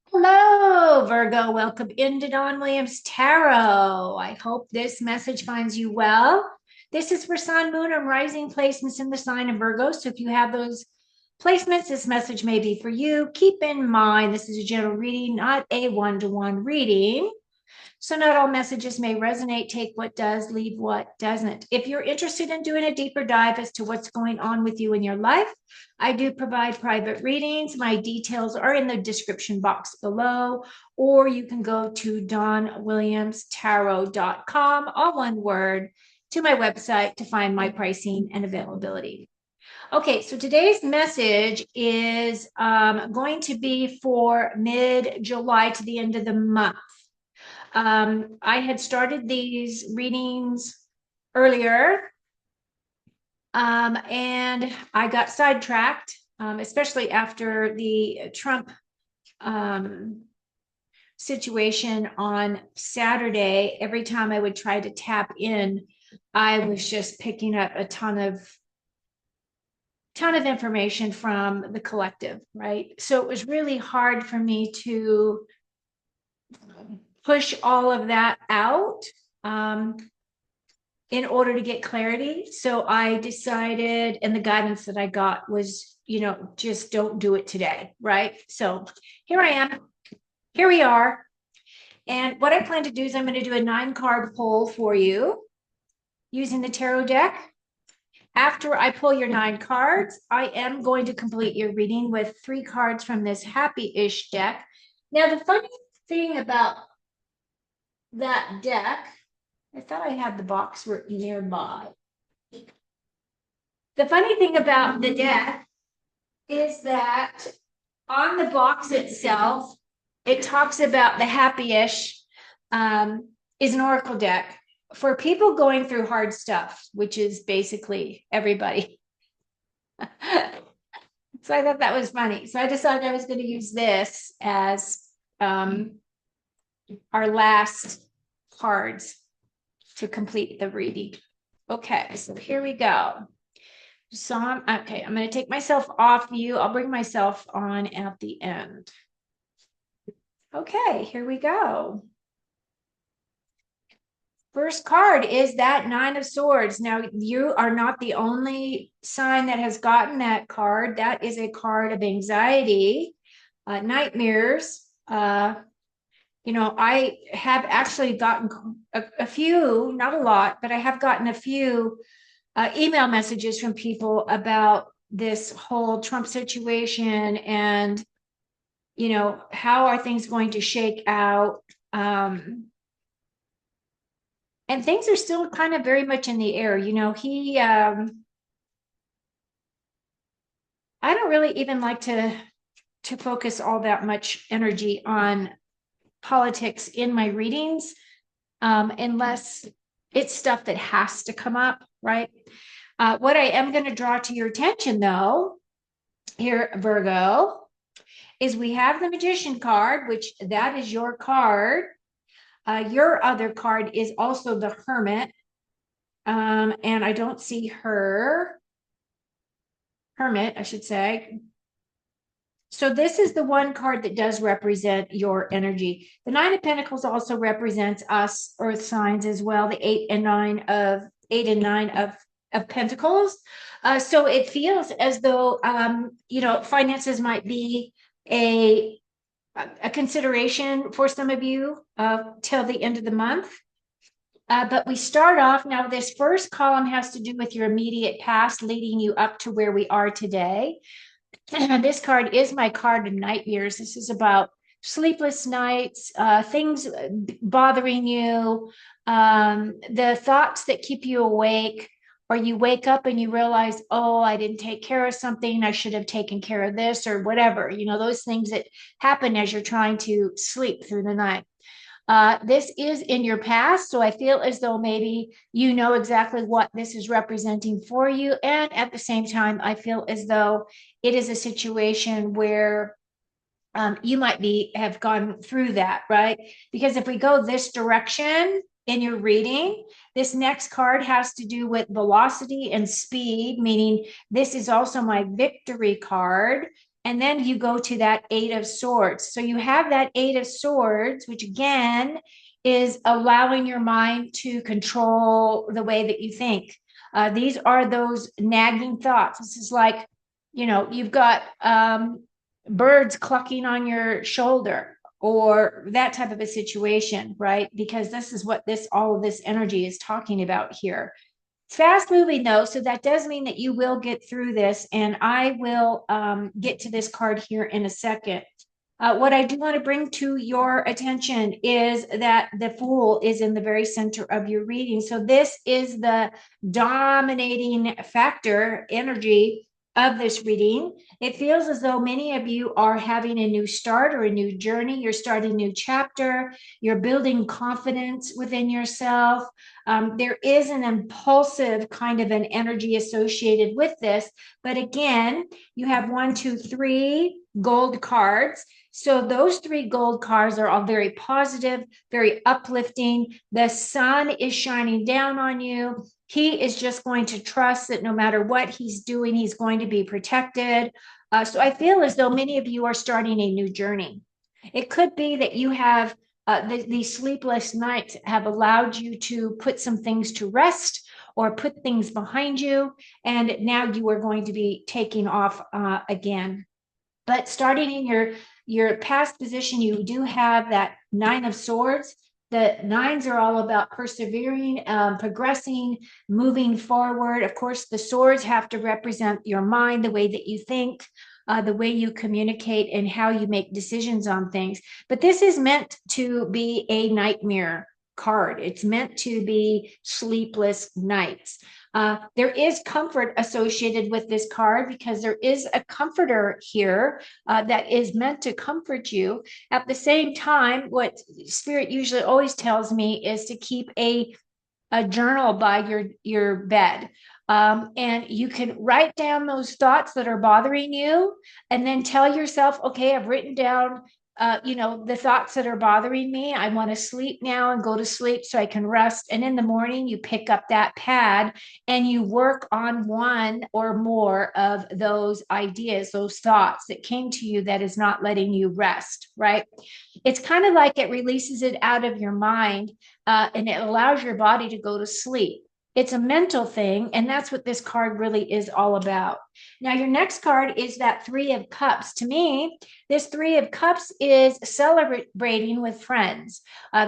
Hello, Virgo. Welcome into Don Williams Tarot. I hope this message finds you well. This is for Sun, Moon, and Rising placements in the sign of Virgo. So if you have those placements, this message may be for you. Keep in mind, this is a general reading, not a one-to-one reading. So not all messages may resonate. Take what does, leave what doesn't. If you're interested in doing a deeper dive as to what's going on with you in your life, I do provide private readings. My details are in the description box below, or you can go to donwilliamstarot.com, all one word, to my website to find my pricing and availability. Okay, so today's message is going to be for mid-July to the end of the month. I had started these readings earlier, and I got sidetracked, especially after the Trump situation on Saturday. Every time I would try to tap in, I was just picking up a ton of information from the collective, right? So it was really hard for me to push all of that out. In order to get clarity. So I decided, and the guidance that I got was, just don't do it today, right? So here I am. Here we are. And what I plan to do is I'm going to do a 9-card pull for you using the tarot deck. After I pull your 9 cards, I am going to complete your reading with 3 cards from this happy-ish deck. Now, the funny thing about that deck, I thought I had the box nearby. The funny thing about the deck is that on the box itself, it talks about the happy-ish is an oracle deck for people going through hard stuff, which is basically everybody. So I thought that was funny. So I decided I was going to use this as our last cards to complete the reading. Okay, so here we go. So okay, I'm going to take myself off view. I'll bring myself on at the end. Okay, here we go. First card is that 9 of Swords. Now, you are not the only sign that has gotten that card. That is a card of anxiety, nightmares. I have actually gotten a few, not a lot, but I have gotten a few email messages from people about this whole Trump situation and, how are things going to shake out? And things are still kind of very much in the air. I don't really even like to focus all that much energy on politics in my readings, unless it's stuff that has to come up, right? What I am going to draw to your attention, though, here, Virgo, is we have the Magician card, which that is your card. Your other card is also the Hermit. And I don't see her. Hermit, I should say. So this is the one card that does represent your energy. The 9 of Pentacles also represents us earth signs as well. The 8 and 9 of Pentacles. So it feels as though finances might be a consideration for some of you till the end of the month. But we start off now. This first column has to do with your immediate past, leading you up to where we are today. This card is my card of nightmares. This is about sleepless nights, things bothering you, the thoughts that keep you awake, or you wake up and you realize, oh, I didn't take care of something. I should have taken care of this or whatever. Those things that happen as you're trying to sleep through the night. This is in your past, so I feel as though maybe you know exactly what this is representing for you. And at the same time, I feel as though it is a situation where you might have gone through that, right? Because if we go this direction in your reading, this next card has to do with velocity and speed, meaning this is also my victory card. And then you go to that Eight of Swords. So you have that Eight of Swords, which again is allowing your mind to control the way that you think. These are those nagging thoughts. This is like, you've got birds clucking on your shoulder or that type of a situation, right? Because this is what all of this energy is talking about here. Fast moving though, so that does mean that you will get through this, and I will get to this card here in a second. What I do want to bring to your attention is that the Fool is in the very center of your reading. So this is the dominating factor energy of this reading. It feels as though many of you are having a new start or a new journey. You're starting a new chapter. You're building confidence within yourself. There is an impulsive kind of an energy associated with this. But again, you have 1, 2, 3 gold cards. So those 3 gold cards are all very positive, very uplifting. The sun is shining down on you. He is just going to trust that no matter what he's doing, he's going to be protected. So I feel as though many of you are starting a new journey. It could be that you have these sleepless nights have allowed you to put some things to rest or put things behind you. And now you are going to be taking off again. But starting in your past position, you do have that 9 of Swords. The 9s are all about persevering, progressing, moving forward. Of course, the swords have to represent your mind, the way that you think, the way you communicate, and how you make decisions on things. But this is meant to be a nightmare card. It's meant to be sleepless nights. There is comfort associated with this card because there is a comforter here that is meant to comfort you. At the same time, what Spirit usually always tells me is to keep a journal by your bed. And you can write down those thoughts that are bothering you and then tell yourself, okay, I've written down the thoughts that are bothering me. I want to sleep now and go to sleep so I can rest. And in the morning, you pick up that pad and you work on one or more of those ideas, those thoughts that came to you that is not letting you rest, right? It's kind of like it releases it out of your mind and it allows your body to go to sleep. It's a mental thing, and that's what this card really is all about. Now, your next card is that 3 of Cups. To me, this 3 of Cups is celebrating with friends.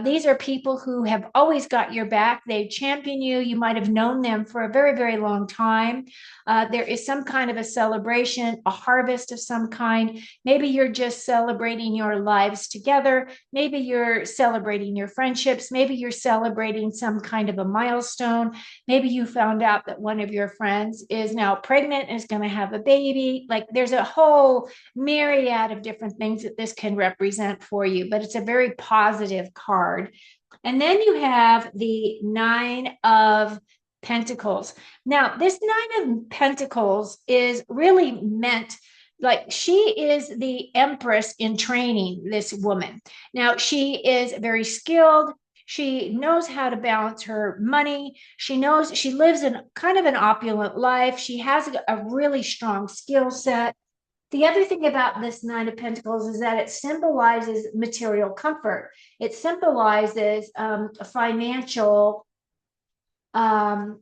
These are people who have always got your back. They champion you. You might have known them for a very, very long time. There is some kind of a celebration, a harvest of some kind. Maybe you're just celebrating your lives together. Maybe you're celebrating your friendships. Maybe you're celebrating some kind of a milestone. Maybe you found out that one of your friends is now pregnant and is going to have a baby. Like there's a whole myriad of different things that this can represent for you, but it's a very positive card. And then you have the 9 of Pentacles. Now, this 9 of Pentacles is really meant like she is the empress in training, this woman. Now, she is very skilled. She knows how to balance her money. She knows she lives in kind of an opulent life. She has a really strong skill set. The other thing about this 9 of Pentacles is that it symbolizes material comfort. It symbolizes financial and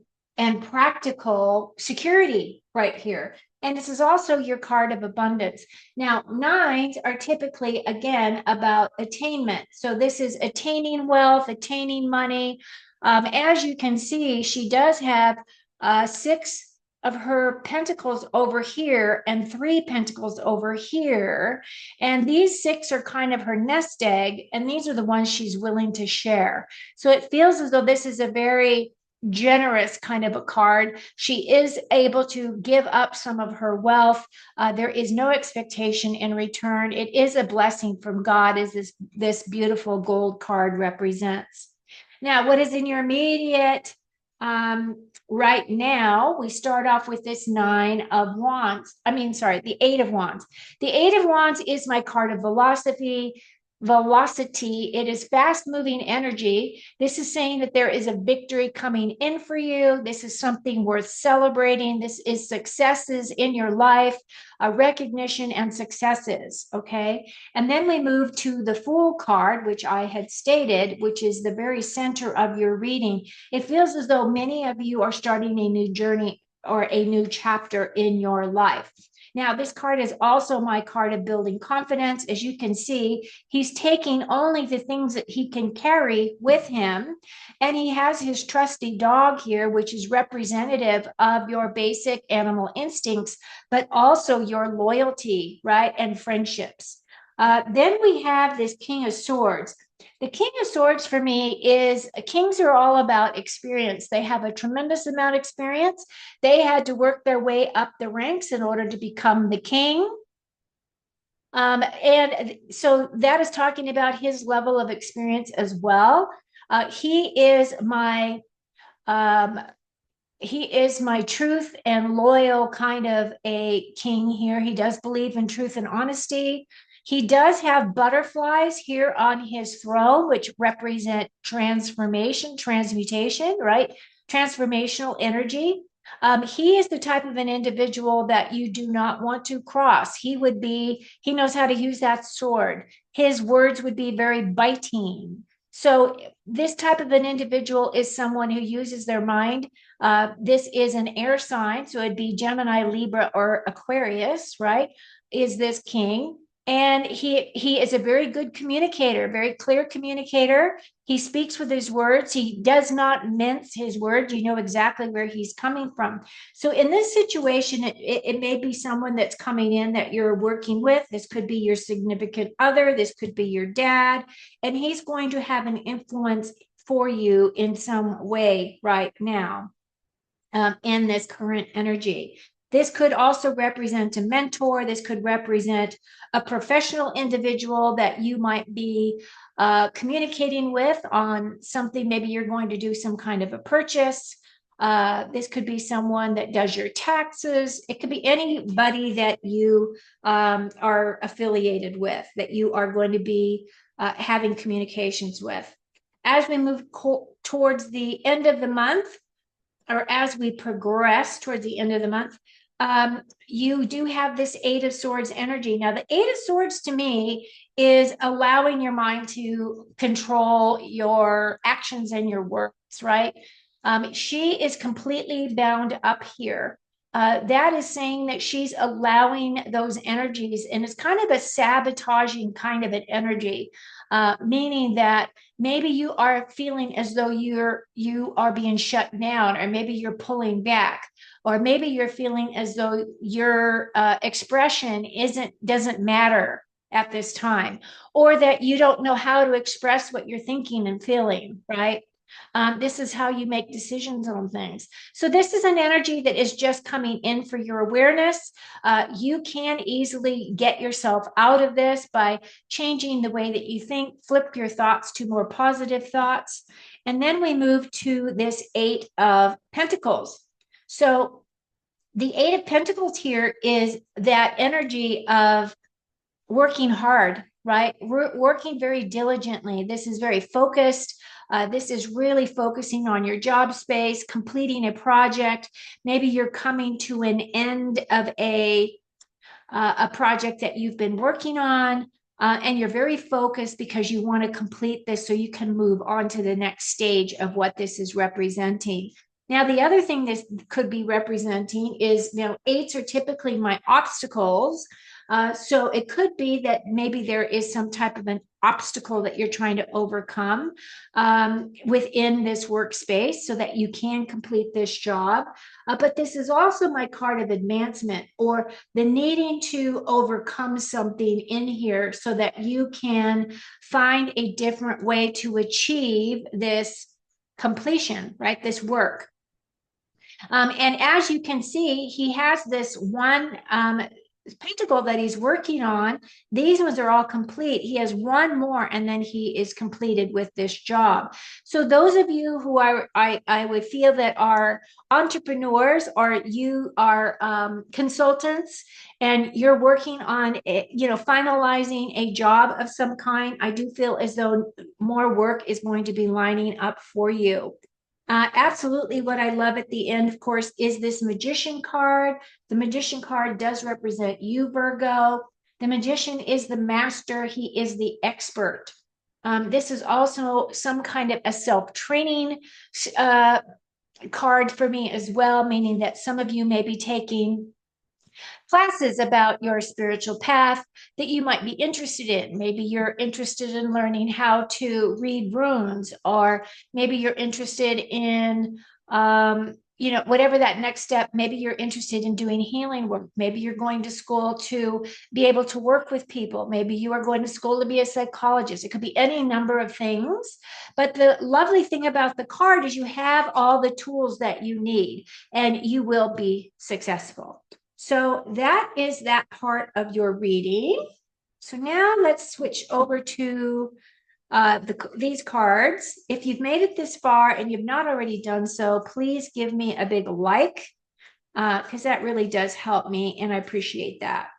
practical security right here. And this is also your card of abundance. Now, 9s are typically, again, about attainment. So this is attaining wealth, attaining money. As you can see, she does have 6 of her pentacles over here and 3 pentacles over here. And these 6 are kind of her nest egg, and these are the ones she's willing to share. So it feels as though this is a very generous kind of a card. She is able to give up some of her wealth. There is no expectation in return. It is a blessing from God, as this beautiful gold card represents. Now, what is in your immediate right now? We start off with this 9 of Wands. The 8 of Wands. The 8 of Wands is my card of philosophy. velocity. It is fast moving energy. This is saying that there is a victory coming in for you. This is something worth celebrating. This is successes in your life, recognition and successes. Okay. And then we move to the Fool card, which I had stated, which is the very center of your reading. It feels as though many of you are starting a new journey or a new chapter in your life. Now, this card is also my card of building confidence. As you can see, he's taking only the things that he can carry with him. And he has his trusty dog here, which is representative of your basic animal instincts, but also your loyalty, right? And friendships. Then we have this King of Swords. The King of Swords for me is kings are all about experience. They have a tremendous amount of experience. They had to work their way up the ranks in order to become the king. And so that is talking about his level of experience as well. He is my um, truth and loyal kind of a king here. He does believe in truth and honesty. He does have butterflies here on his throne, which represent transformation, transmutation, right? Transformational energy. He is the type of an individual that you do not want to cross. He knows how to use that sword. His words would be very biting. So, this type of an individual is someone who uses their mind. This is an air sign, so it'd be Gemini, Libra, or Aquarius, right? Is this king? And he is a very good communicator, very clear communicator. He speaks with his words. He does not mince his words. You know exactly where he's coming from. So in this situation, it may be someone that's coming in that you're working with. This could be your significant other. This could be your dad. And he's going to have an influence for you in some way right now in this current energy. This could also represent a mentor. This could represent a professional individual that you might be communicating with on something. Maybe you're going to do some kind of a purchase. This could be someone that does your taxes. It could be anybody that you are affiliated with, that you are going to be having communications with. As we move towards the end of the month, or as we progress towards the end of the month, you do have this Eight of Swords energy. Now, the Eight of Swords to me is allowing your mind to control your actions and your words, right? She is completely bound up here. That is saying that she's allowing those energies, and it's kind of a sabotaging kind of an energy, meaning that maybe you are feeling as though you are being shut down, or maybe you're pulling back, or maybe you're feeling as though your expression doesn't matter at this time, or that you don't know how to express what you're thinking and feeling, right? This is how you make decisions on things. So this is an energy that is just coming in for your awareness. You can easily get yourself out of this by changing the way that you think, flip your thoughts to more positive thoughts. And then we move to this Eight of Pentacles. So the Eight of Pentacles here is that energy of working hard, right? Working very diligently. This is very focused. This is really focusing on your job space, completing a project. Maybe you're coming to an end of a project that you've been working on, and you're very focused because you want to complete this so you can move on to the next stage of what this is representing. Now, the other thing this could be representing is, eights are typically my obstacles. So it could be that maybe there is some type of an obstacle that you're trying to overcome within this workspace so that you can complete this job. But this is also my card of advancement, or the needing to overcome something in here so that you can find a different way to achieve this completion, right? This work. And as you can see, he has this one pentacle that he's working on, these ones are all complete. He has one more and then he is completed with this job. So those of you who are, I would feel that are entrepreneurs, or you are consultants, and you're working on, finalizing a job of some kind, I do feel as though more work is going to be lining up for you. Absolutely. What I love at the end, of course, is this magician card. The magician card does represent you, Virgo. The magician is the master. He is the expert. This is also some kind of a self-training card for me as well, meaning that some of you may be taking classes about your spiritual path that you might be interested in. Maybe you're interested in learning how to read runes, or maybe you're interested in, whatever that next step. Maybe you're interested in doing healing work. Maybe you're going to school to be able to work with people. Maybe you are going to school to be a psychologist. It could be any number of things. But the lovely thing about the card is you have all the tools that you need, and you will be successful. So that is that part of your reading. So now let's switch over to these cards. If you've made it this far and you've not already done so, please give me a big like, because that really does help me, and I appreciate that.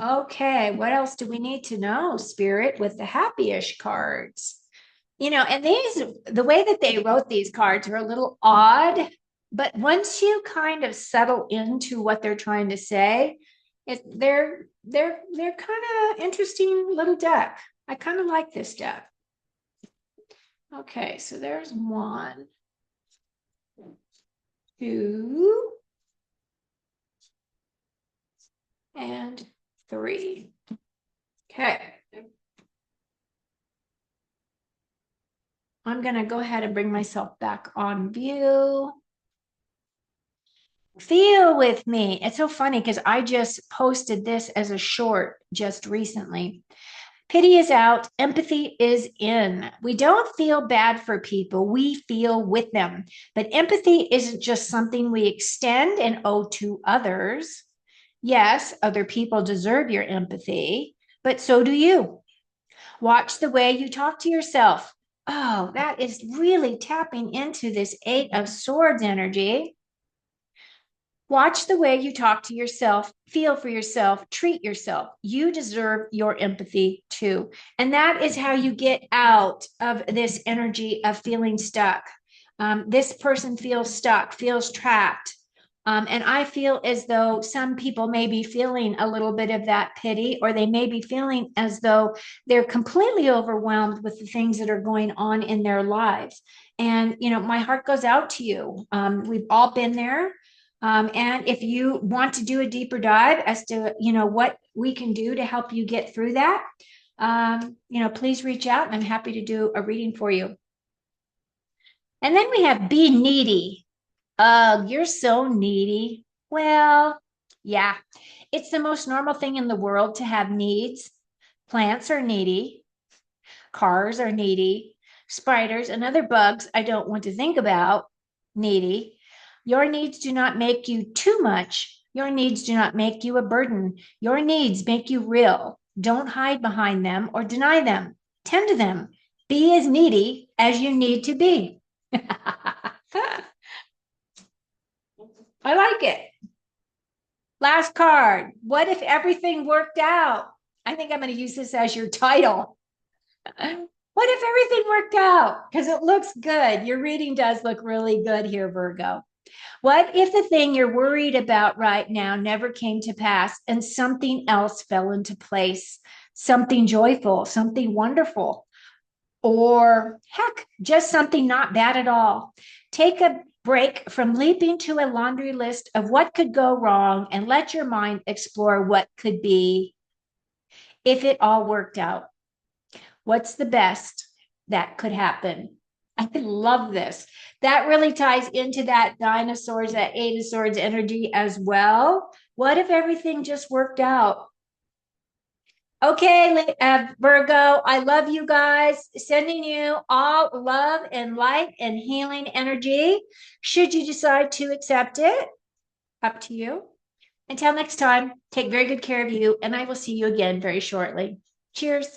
Okay, what else do we need to know, Spirit, with the happy-ish cards? And the way that they wrote these cards are a little odd, but once you kind of settle into what they're trying to say, they're kind of interesting little deck. I kind of like this deck. Okay, so there's 1, 2, and 3. Okay. I'm going to go ahead and bring myself back on view. Feel with me. It's so funny because I just posted this as a short just recently. Pity is out, empathy is in. We don't feel bad for people, we feel with them. But empathy isn't just something we extend and owe to others. Yes, other people deserve your empathy, but so do you. Watch the way you talk to yourself. Oh, that is really tapping into this 8 of Swords energy. Watch the way you talk to yourself, feel for yourself, treat yourself. You deserve your empathy too. And that is how you get out of this energy of feeling stuck. This person feels stuck, feels trapped. And I feel as though some people may be feeling a little bit of that pity, or they may be feeling as though they're completely overwhelmed with the things that are going on in their lives. And, my heart goes out to you. We've all been there. And if you want to do a deeper dive as to, what we can do to help you get through that, please reach out, and I'm happy to do a reading for you. And then we have be needy. You're so needy. Well, yeah, it's the most normal thing in the world to have needs. Plants are needy. Cars are needy. Spiders and other bugs I don't want to think about, needy. Your needs do not make you too much. Your needs do not make you a burden. Your needs make you real. Don't hide behind them or deny them. Tend to them. Be as needy as you need to be. I like it. Last card. What if everything worked out? I think I'm going to use this as your title. What if everything worked out? Because it looks good. Your reading does look really good here, Virgo. What if the thing you're worried about right now never came to pass and something else fell into place? Something joyful, something wonderful, or heck, just something not bad at all. Take a break from leaping to a laundry list of what could go wrong and let your mind explore what could be if it all worked out. What's the best that could happen? I love this. That really ties into that dinosaurs, that 8 of Swords energy as well. What if everything just worked out? Okay, Virgo, I love you guys. Sending you all love and light and healing energy. Should you decide to accept it, up to you. Until next time, take very good care of you, and I will see you again very shortly. Cheers.